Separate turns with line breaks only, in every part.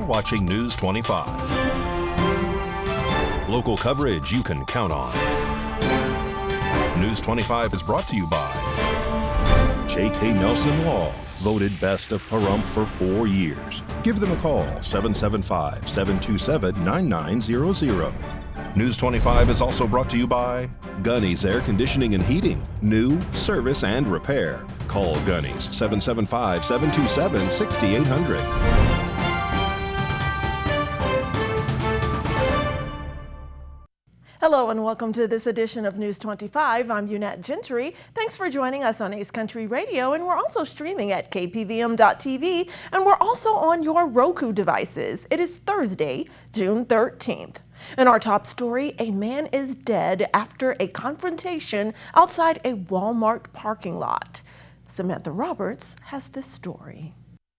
watching News 25. Local coverage you can count on. News 25 is brought to you by J.K. Nelson Law, voted best of Pahrump for 4 years. Give them a call, 775-727-9900. News 25 is also brought to you by Gunny's Air Conditioning and Heating. New, service, and repair. Call Gunny's, 775-727-6800.
Hello and welcome to this edition of News 25. I'm Unette Gentry. Thanks for joining us on Ace Country Radio, and we're also streaming at KPVM.TV, and we're also on your Roku devices. It is Thursday, June 13th. In our top story, a man is dead after a confrontation outside a Walmart parking lot. Samantha Roberts has this story.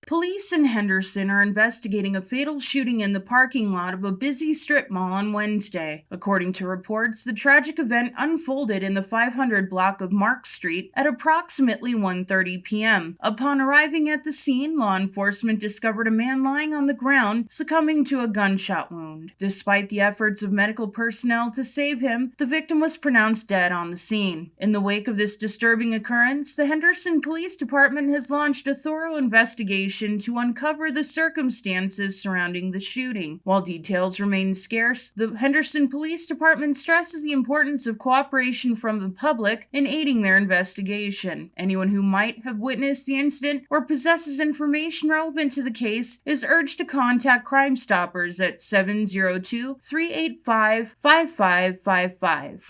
Police in Henderson are investigating a fatal shooting in the parking lot of a busy strip mall on Wednesday. According to reports, the tragic event unfolded in the 500 block of Mark Street at approximately 1:30 p.m. Upon arriving at the scene, law enforcement discovered a man lying on the ground, succumbing to a gunshot wound. Despite the efforts of medical personnel to save him, the victim was pronounced dead on the scene. In the wake of this disturbing occurrence, the Henderson Police Department has launched a thorough investigation to uncover the circumstances surrounding the shooting. While details remain scarce, the Henderson Police Department stresses the importance of cooperation from the public in aiding their investigation. Anyone who might have witnessed the incident or possesses information relevant to the case is urged to contact Crime Stoppers at 702-385-5555.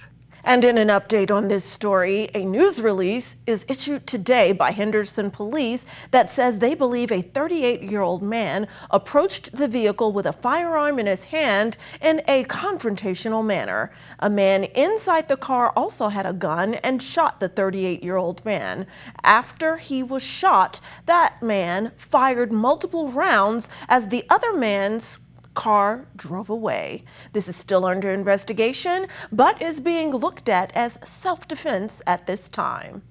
And in an update on this story, a news release is issued today by Henderson Police that says they believe a 38-year-old man approached the vehicle with a firearm in his hand in a confrontational manner. A man inside the car also had a gun and shot the 38-year-old man. After he was shot, that man fired multiple rounds as the other man's car drove away. This is still under investigation, but is being looked at as self-defense at this time.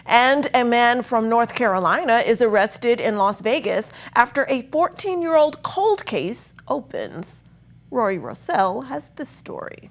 And a man from North Carolina is arrested in Las Vegas after a 14-year-old cold case opens. Rory Rossell has this story.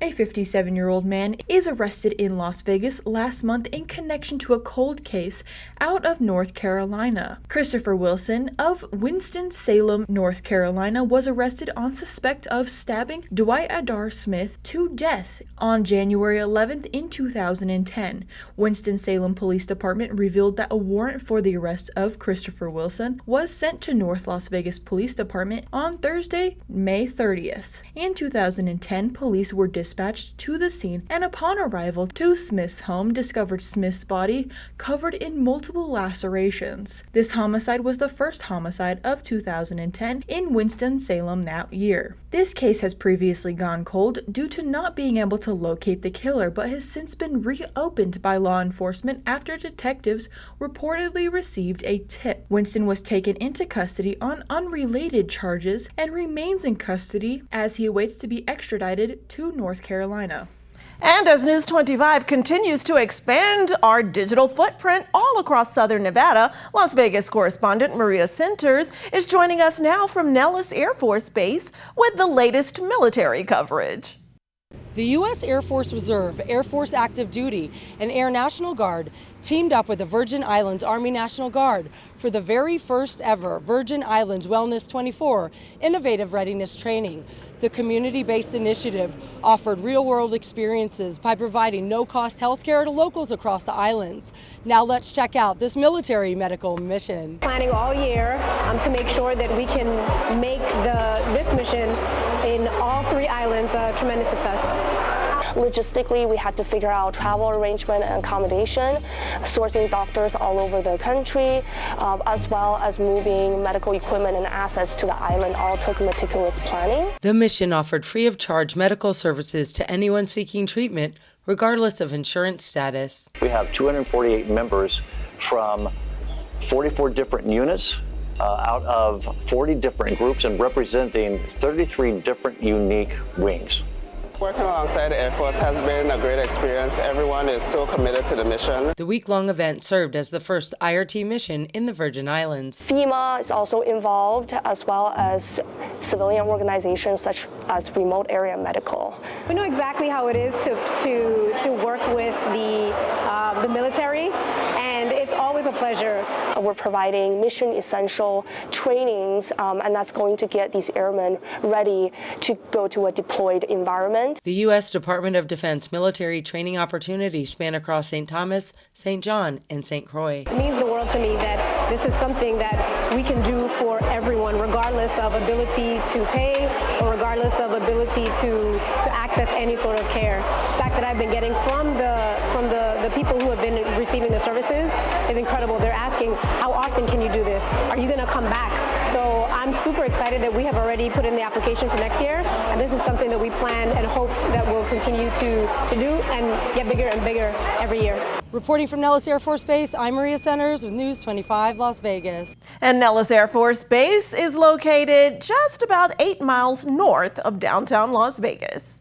A 57-year-old man is arrested in Las Vegas last month in connection to a cold case out of North Carolina. Christopher Wilson of Winston-Salem, North Carolina, was arrested on suspect of stabbing Dwight Adar Smith to death on January 11th in 2010. Winston-Salem Police Department revealed that a warrant for the arrest of Christopher Wilson was sent to North Las Vegas Police Department on Thursday, May 30th. In 2010, police were dispatched to the scene and upon arrival to Smith's home discovered Smith's body covered in multiple lacerations. This homicide was the first homicide of 2010 in Winston-Salem that year. This case has previously gone cold due to not being able to locate the killer, but has since been reopened by law enforcement after detectives reportedly received a tip. Winston was taken into custody on unrelated charges and remains in custody as he awaits to be extradited to North Carolina.
And as News 25 continues to expand our digital footprint all across Southern Nevada, Las Vegas correspondent Maria Centers is joining us now from Nellis Air Force Base with the latest military coverage.
The U.S. Air Force Reserve, Air Force Active Duty, and Air National Guard teamed up with the Virgin Islands Army National Guard for the very first ever Virgin Islands Wellness 24 Innovative Readiness Training. The community-based initiative offered real-world experiences by providing no-cost health care to locals across the islands. Now let's check out this military medical mission.
Planning all year to make sure that we can make this mission in all 3 islands a tremendous success.
Logistically, we had to figure out travel arrangement and accommodation, sourcing doctors all over the country, as well as moving medical equipment and assets to the island. All took meticulous planning.
The mission offered free of charge medical services to anyone seeking treatment, regardless of insurance status.
We have 248 members from 44 different units out of 40 different groups and representing 33 different unique wings.
Working alongside the Air Force has been a great experience. Everyone is so committed to the mission.
The week-long event served as the first IRT mission in the Virgin Islands.
FEMA is also involved, as well as civilian organizations such as Remote Area Medical.
We know exactly how it is to work with the military, and it's always a pleasure.
We're providing mission essential trainings, and that's going to get these airmen ready to go to a deployed environment.
The U.S. Department of Defense military training opportunities span across St. Thomas, St. John, and St. Croix.
It means the world to me that this is something that we can do for everyone, regardless of ability to pay or regardless of ability to access any sort of care. The fact that I've been getting from the people who have been receiving the services is incredible. They're asking, how often can you do this? Are you going to come back? So I'm super excited that we have already put in the application for next year, and this is something that we plan and hope that we'll continue to do and get bigger and bigger every year.
Reporting from Nellis Air Force Base, I'm Maria Centers with News 25 Las Vegas.
And Nellis Air Force Base is located just about 8 miles north of downtown Las Vegas.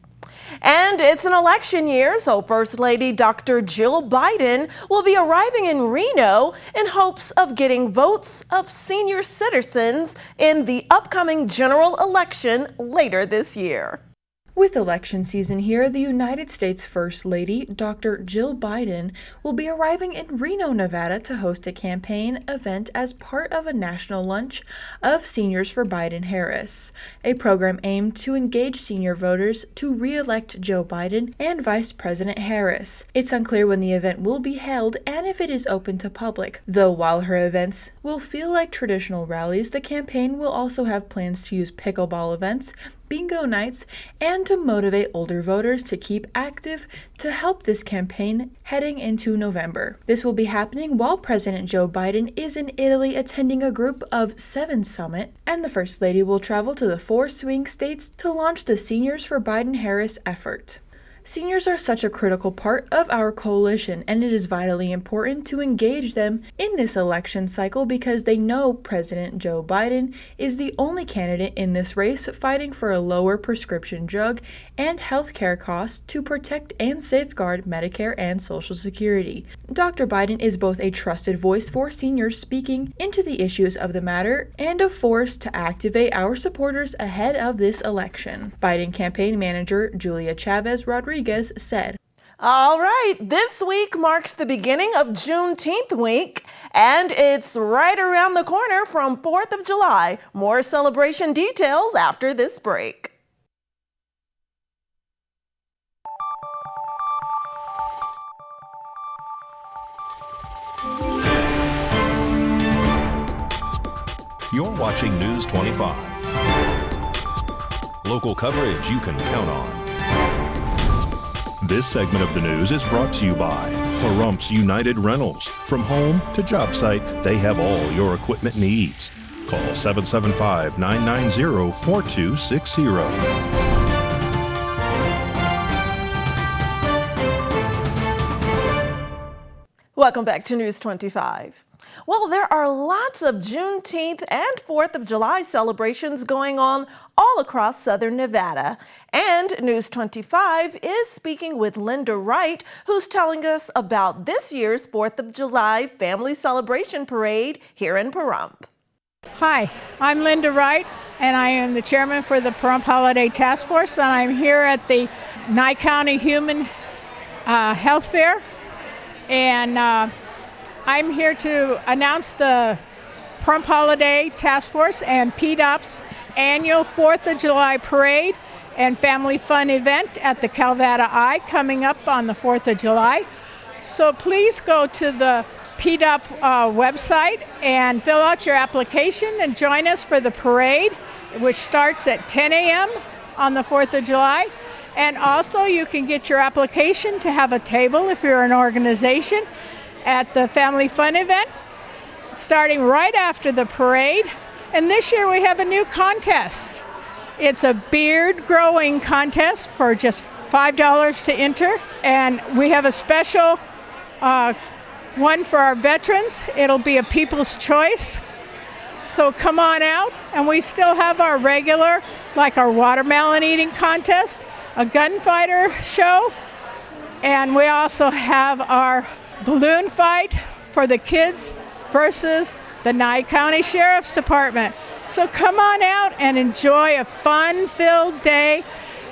And it's an election year, so First Lady Dr. Jill Biden will be arriving in Reno in hopes of getting votes of senior citizens in the upcoming general election later this year.
With election season here, the United States First Lady, Dr. Jill Biden, will be arriving in Reno, Nevada to host a campaign event as part of a national lunch of Seniors for Biden-Harris, a program aimed to engage senior voters to re-elect Joe Biden and Vice President Harris. It's unclear when the event will be held and if it is open to public, though while her events will feel like traditional rallies, the campaign will also have plans to use pickleball events, bingo nights, and to motivate older voters to keep active to help this campaign heading into November. This will be happening while President Joe Biden is in Italy attending a Group of 7 summit, and the First Lady will travel to the 4 swing states to launch the Seniors for Biden-Harris effort. Seniors are such a critical part of our coalition, and it is vitally important to engage them in this election cycle because they know President Joe Biden is the only candidate in this race fighting for a lower prescription drug and health care costs to protect and safeguard Medicare and Social Security. Dr. Biden is both a trusted voice for seniors speaking into the issues of the matter and a force to activate our supporters ahead of this election. Biden campaign manager Julia Chavez Rodriguez said.
All right, this week marks the beginning of Juneteenth week, and it's right around the corner from 4th of July. More celebration details after this break.
You're watching News 25. Local coverage you can count on. This segment of the news is brought to you by Pahrump's United Rentals. From home to job site, they have all your equipment needs. Call 775-990-4260.
Welcome back to News 25. Well, there are lots of Juneteenth and 4th of July celebrations going on all across Southern Nevada. And News 25 is speaking with Linda Wright, who's telling us about this year's 4th of July Family Celebration Parade here in Pahrump.
Hi, I'm Linda Wright, and I am the chairman for the Pahrump Holiday Task Force, and I'm here at the Nye County Human Health Fair. And I'm here to announce the Pahrump Holiday Task Force and PDOP's annual 4th of July Parade and Family Fun event at the Calvada Eye coming up on the 4th of July. So please go to the PDOP website and fill out your application and join us for the parade, which starts at 10 a.m. on the 4th of July. And also you can get your application to have a table if you're an organization at the Family Fun event, starting right after the parade. And this year we have a new contest. It's a beard growing contest for just $5 to enter. And we have a special one for our veterans. It'll be a People's Choice. So come on out. And we still have our regular, like our watermelon eating contest. a gunfighter show, and we also have our balloon fight for the kids versus the Nye County Sheriff's Department. So come on out and enjoy a fun-filled day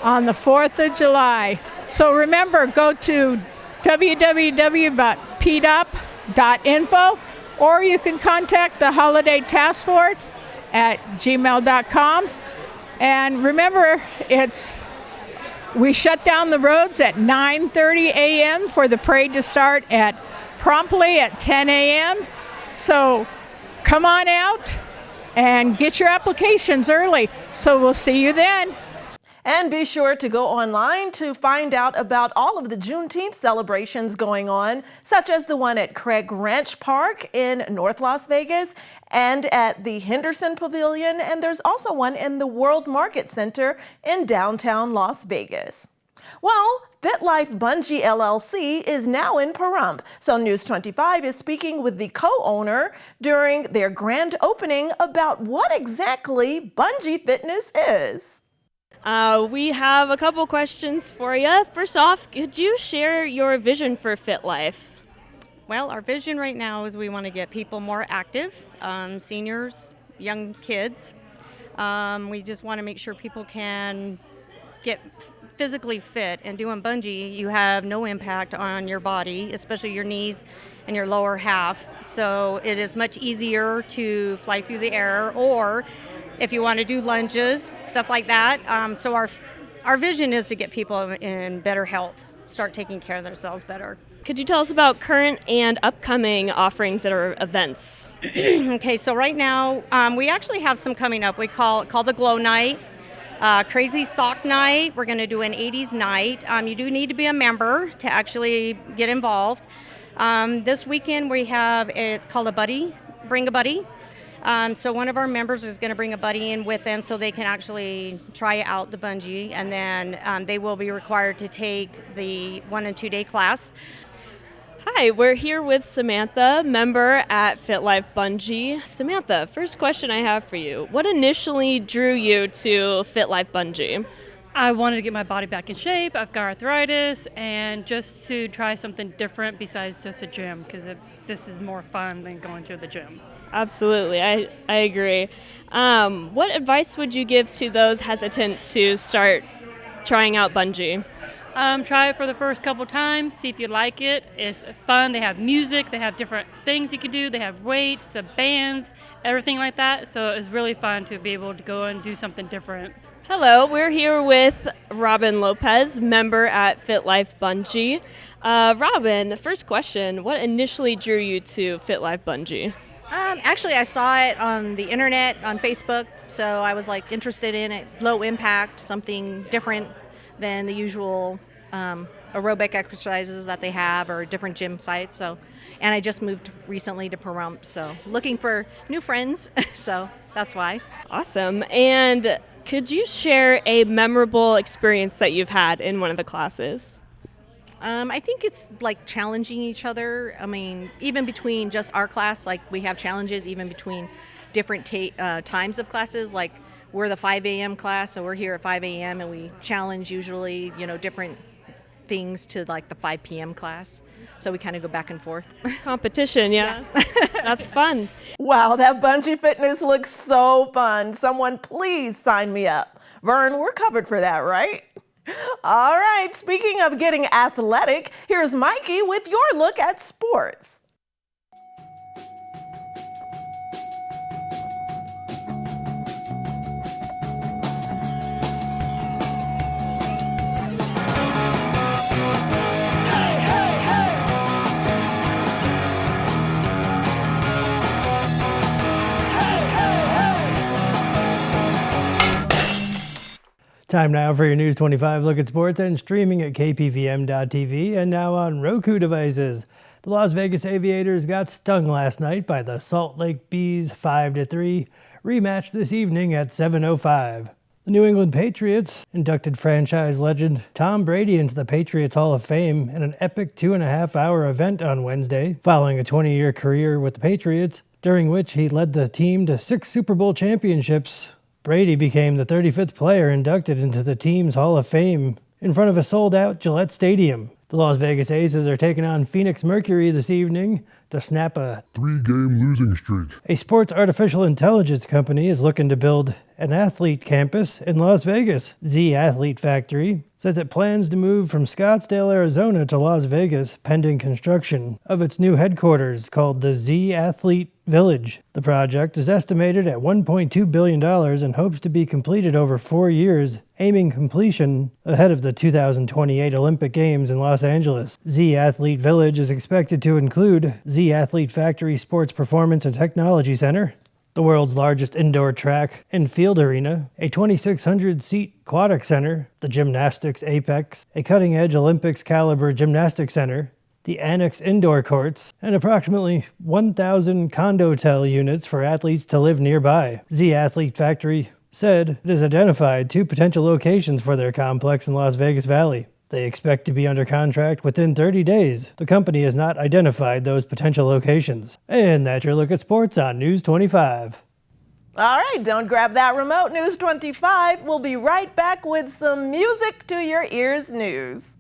on the 4th of July. So remember, go to www.pdup.info, or you can contact the Holiday Task Force at gmail.com. And remember, we shut down the roads at 9:30 a.m. for the parade to start promptly at 10 a.m. So come on out and get your applications early. So we'll see you then.
And be sure to go online to find out about all of the Juneteenth celebrations going on, such as the one at Craig Ranch Park in North Las Vegas and at the Henderson Pavilion, and there's also one in the World Market Center in downtown Las Vegas. Well, FitLife Bungee LLC is now in Pahrump, so News 25 is speaking with the co-owner during their grand opening about what exactly bungee fitness is.
We have a couple questions for you. First off, could you share your vision for FitLife?
Well, our vision right now is we want to get people more active, seniors, young kids. We just want to make sure people can get physically fit, and doing bungee, you have no impact on your body, especially your knees and your lower half. So it is much easier to fly through the air, or if you want to do lunges, stuff like that. So our vision is to get people in better health, start taking care of themselves better.
Could you tell us about current and upcoming offerings at our events?
Okay, so right now we actually have some coming up. We call the Glow Night, Crazy Sock Night. We're going to do an 80s night. You do need to be a member to actually get involved. This weekend we have, it's called a buddy, bring a buddy. So one of our members is going to bring a buddy in with them so they can actually try out the bungee, and then they will be required to take the 1 and 2 day class.
Hi, we're here with Samantha, member at FitLife Bungee. Samantha, first question I have for you. What initially drew you to FitLife Bungee?
I wanted to get my body back in shape. I've got arthritis, and just to try something different besides just a gym, because this is more fun than going to the gym.
Absolutely, I agree. What advice would you give to those hesitant to start trying out bungee?
Try it for the first couple times, see if you like it. It's fun. They have music, they have different things you can do, they have weights, the bands, everything like that. So it's really fun to be able to go and do something different.
Hello, we're here with Robin Lopez, member at FitLife Bungee. Robin, the first question, what initially drew you to FitLife Bungee?
Actually, I saw it on the internet, on Facebook, so I was interested in it. Low impact, something different than the usual aerobic exercises that they have, or different gym sites. And I just moved recently to Pahrump, so looking for new friends, so that's why.
Awesome. And could you share a memorable experience that you've had in one of the classes?
I think it's challenging each other. I mean, even between just our class, we have challenges even between different times of classes. We're the 5 a.m. class, so we're here at 5 a.m. and we challenge usually, different things to the 5 p.m. class. So we kind of go back and forth.
Competition, yeah. That's fun.
Wow, that bungee fitness looks so fun. Someone please sign me up. Vern, we're covered for that, right? All right, speaking of getting athletic, here's Mikey with your look at sports.
Time now for your News 25 look at sports, and streaming at KPVM.TV and now on Roku devices. The Las Vegas Aviators got stung last night by the Salt Lake Bees 5-3, rematch this evening at 7:05. The New England Patriots inducted franchise legend Tom Brady into the Patriots Hall of Fame in an epic 2.5-hour event on Wednesday, following a 20-year career with the Patriots, during which he led the team to 6 Super Bowl championships. Brady became the 35th player inducted into the team's Hall of Fame in front of a sold-out Gillette Stadium. The Las Vegas Aces are taking on Phoenix Mercury this evening to snap a 3-game losing streak. A sports artificial intelligence company is looking to build an athlete campus in Las Vegas. Z Athlete Factory says it plans to move from Scottsdale, Arizona to Las Vegas pending construction of its new headquarters called the Z Athlete Village. The project is estimated at $1.2 billion and hopes to be completed over 4 years, aiming completion ahead of the 2028 Olympic Games in Los Angeles. Z Athlete Village is expected to include Z Athlete Factory Sports Performance and Technology Center, the world's largest indoor track and field arena, a 2,600-seat aquatic center, the Gymnastics Apex, a cutting-edge Olympics-caliber gymnastics center, the Annex indoor courts, and approximately 1,000 condotel units for athletes to live nearby. Z Athlete Factory said it has identified 2 potential locations for their complex in Las Vegas Valley. They expect to be under contract within 30 days. The company has not identified those potential locations. And that's your look at sports on News 25.
All right, don't grab that remote, News 25. We'll be right back with some music to your ears news.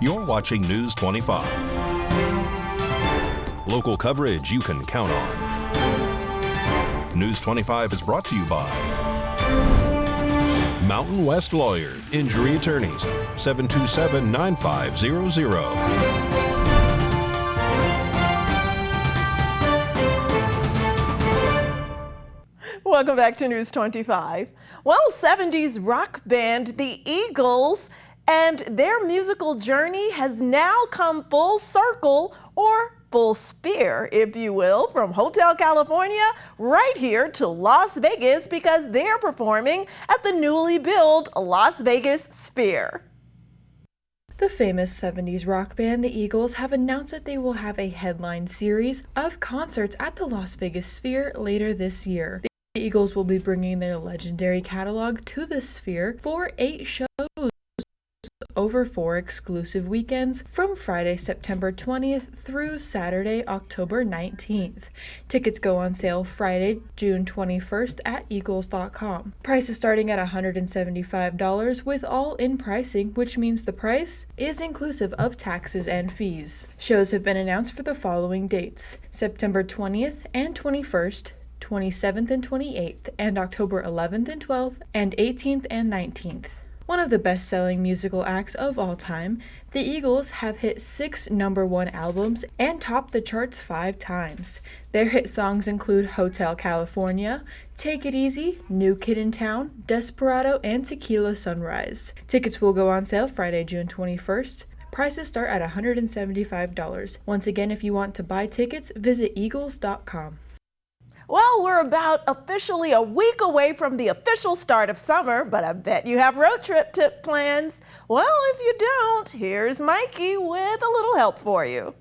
You're watching News 25. Local coverage you can count on. News 25 is brought to you by Mountain West Lawyer, Injury Attorneys, 727-9500.
Welcome back to News 25. Well, 70s rock band The Eagles and their musical journey has now come full circle, or full spear, if you will, from Hotel California right here to Las Vegas, because they're performing at the newly built Las Vegas Sphere.
The famous 70s rock band The Eagles have announced that they will have a headline series of concerts at the Las Vegas Sphere later this year. The Eagles will be bringing their legendary catalog to the Sphere for 8 shows over 4 exclusive weekends from Friday, September 20th through Saturday, October 19th. Tickets go on sale Friday, June 21st at eagles.com. Prices starting at $175 with all-in pricing, which means the price is inclusive of taxes and fees. Shows have been announced for the following dates: September 20th and 21st, 27th and 28th, and October 11th and 12th, and 18th and 19th. One of the best-selling musical acts of all time, the Eagles have hit 6 #1 albums and topped the charts 5 times. Their hit songs include Hotel California, Take It Easy, New Kid in Town, Desperado, and Tequila Sunrise. Tickets will go on sale Friday, June 21st. Prices start at $175. Once again, if you want to buy tickets, visit eagles.com.
Well, we're about officially a week away from the official start of summer, but I bet you have road trip tip plans. Well, if you don't, here's Mikey with a little help for you.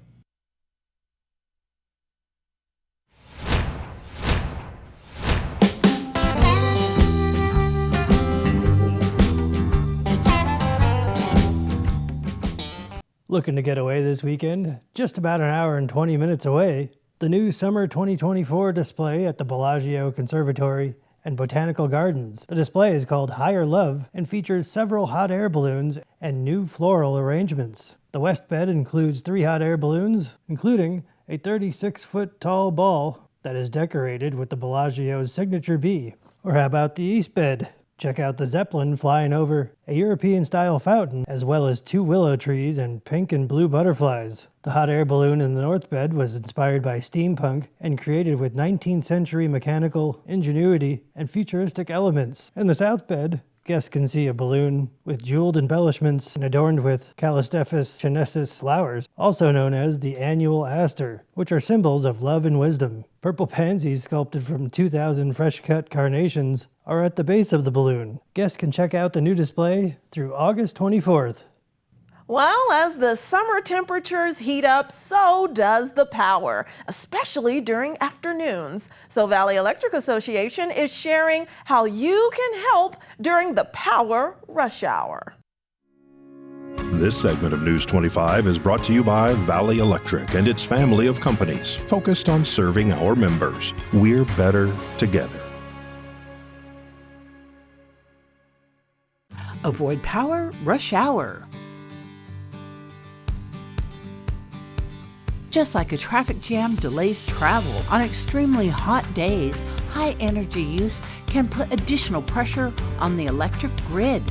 Looking to get away this weekend? Just about an hour and 20 minutes away. The new Summer 2024 display at the Bellagio Conservatory and Botanical Gardens. The display is called Higher Love and features several hot air balloons and new floral arrangements. The west bed includes 3 hot air balloons, including a 36-foot tall ball that is decorated with the Bellagio's signature bee. Or how about the east bed? Check out the Zeppelin flying over a European-style fountain, as well as 2 willow trees and pink and blue butterflies. The hot air balloon in the north bed was inspired by steampunk and created with 19th century mechanical ingenuity and futuristic elements. In the south bed, guests can see a balloon with jeweled embellishments and adorned with Callistephus chinesis flowers, also known as the annual aster, which are symbols of love and wisdom. Purple pansies sculpted from 2,000 fresh-cut carnations are at the base of the balloon. Guests can check out the new display through August 24th.
Well, as the summer temperatures heat up, so does the power, especially during afternoons. So Valley Electric Association is sharing how you can help during the power rush hour.
This segment of News 25 is brought to you by Valley Electric and its family of companies focused on serving our members. We're better together.
Avoid power rush hour. Just like a traffic jam delays travel on extremely hot days, high energy use can put additional pressure on the electric grid.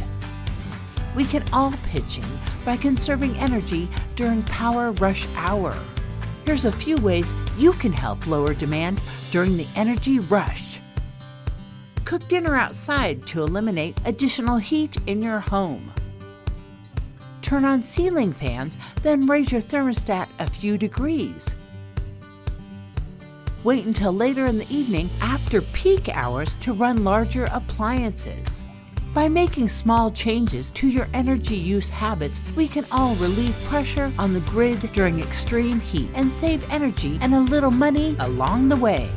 We can all pitch in by conserving energy during power rush hour. Here's a few ways you can help lower demand during the energy rush. Cook dinner outside to eliminate additional heat in your home. Turn on ceiling fans, then raise your thermostat a few degrees. Wait until later in the evening after peak hours to run larger appliances. By making small changes to your energy use habits, we can all relieve pressure on the grid during extreme heat and save energy and a little money along the way.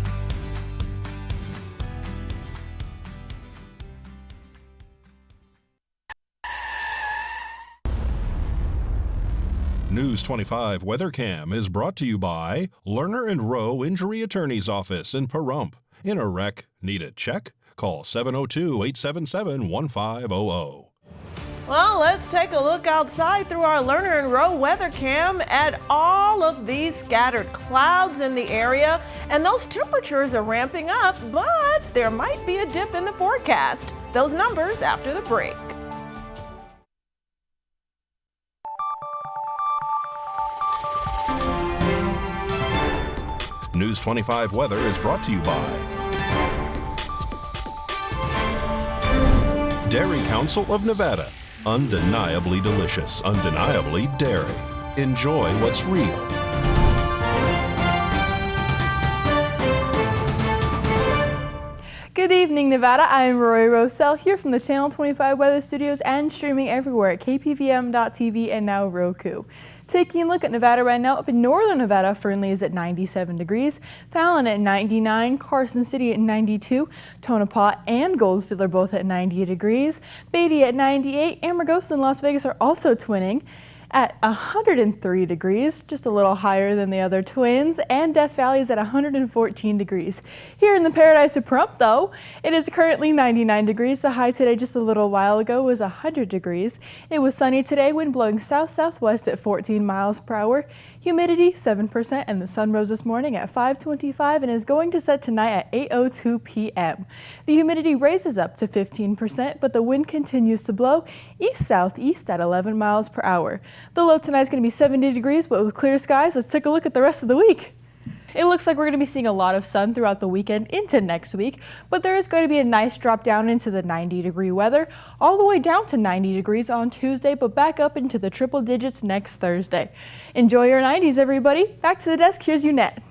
News 25 WeatherCam is brought to you by Lerner and Rowe Injury Attorney's Office in Pahrump. In a wreck, need a check? Call 702-877-1500.
Well, let's take a look outside through our Lerner and Rowe weather cam at all of these scattered clouds in the area, and those temperatures are ramping up, but there might be a dip in the forecast. Those numbers after the break.
News 25 weather is brought to you by Dairy Council of Nevada. Undeniably delicious, undeniably dairy. Enjoy what's real.
Good evening, Nevada. I'm Rory Rosell here from the Channel 25 Weather Studios and streaming everywhere at KPVM.TV and now Roku. Taking a look at Nevada right now, up in northern Nevada, Fernley is at 97 degrees, Fallon at 99, Carson City at 92, Tonopah and Goldfield are both at 90 degrees, Beatty at 98, Amargosa and Las Vegas are also twinning at 103 degrees, just a little higher than the other twins, and Death Valley is at 114 degrees. Here in the paradise of Pahrump, though, it is currently 99 degrees. The high today just a little while ago was 100 degrees. It was sunny today, wind blowing south-southwest at 14 miles per hour. Humidity 7%, and the sun rose this morning at 5:25 and is going to set tonight at 8:02 p.m. The humidity raises up to 15%, but the wind continues to blow east-southeast at 11 miles per hour. The low tonight is going to be 70 degrees, but with clear skies. Let's take a look at the rest of the week. It looks like we're going to be seeing a lot of sun throughout the weekend into next week, but there is going to be a nice drop down into the 90-degree weather, all the way down to 90 degrees on Tuesday, but back up into the triple digits next Thursday. Enjoy your 90s, everybody. Back to the desk. Here's Unette.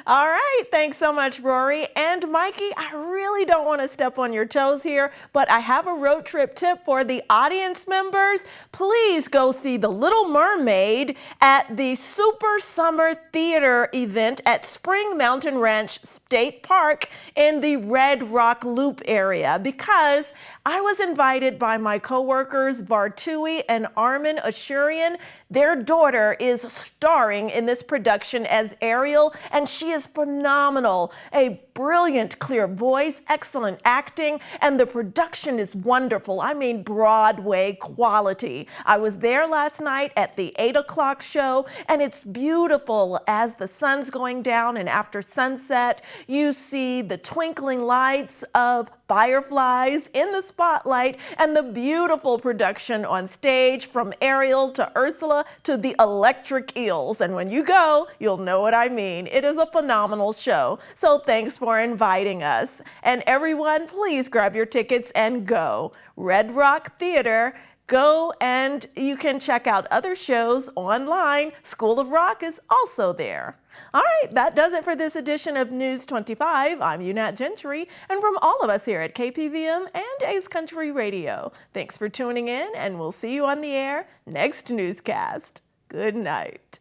All right, thanks so much, Rory. And Mikey, I really don't want to step on your toes here, but I have a road trip tip for the audience members. Please go see The Little Mermaid at the Super Summer Theater event at Spring Mountain Ranch State Park in the Red Rock Loop area, because I was invited by my coworkers Vartui and Armin Ashurian. Their daughter is starring in this production as Ariel, and she is phenomenal. A brilliant, clear voice, excellent acting, and the production is wonderful. I mean, Broadway quality. I was there last night at the 8 o'clock show, and it's beautiful as the sun's going down, and after sunset, you see the twinkling lights of fireflies in the spotlight and the beautiful production on stage from Ariel to Ursula to the electric eels. And when you go, you'll know what I mean. It is a phenomenal show. So thanks for inviting us. And everyone, please grab your tickets and go. Red Rock Theater. Go, and you can check out other shows online. School of Rock is also there. All right, that does it for this edition of News 25. I'm Unette Gentry, and from all of us here at KPVM and Ace Country Radio, thanks for tuning in, and we'll see you on the air next newscast. Good night.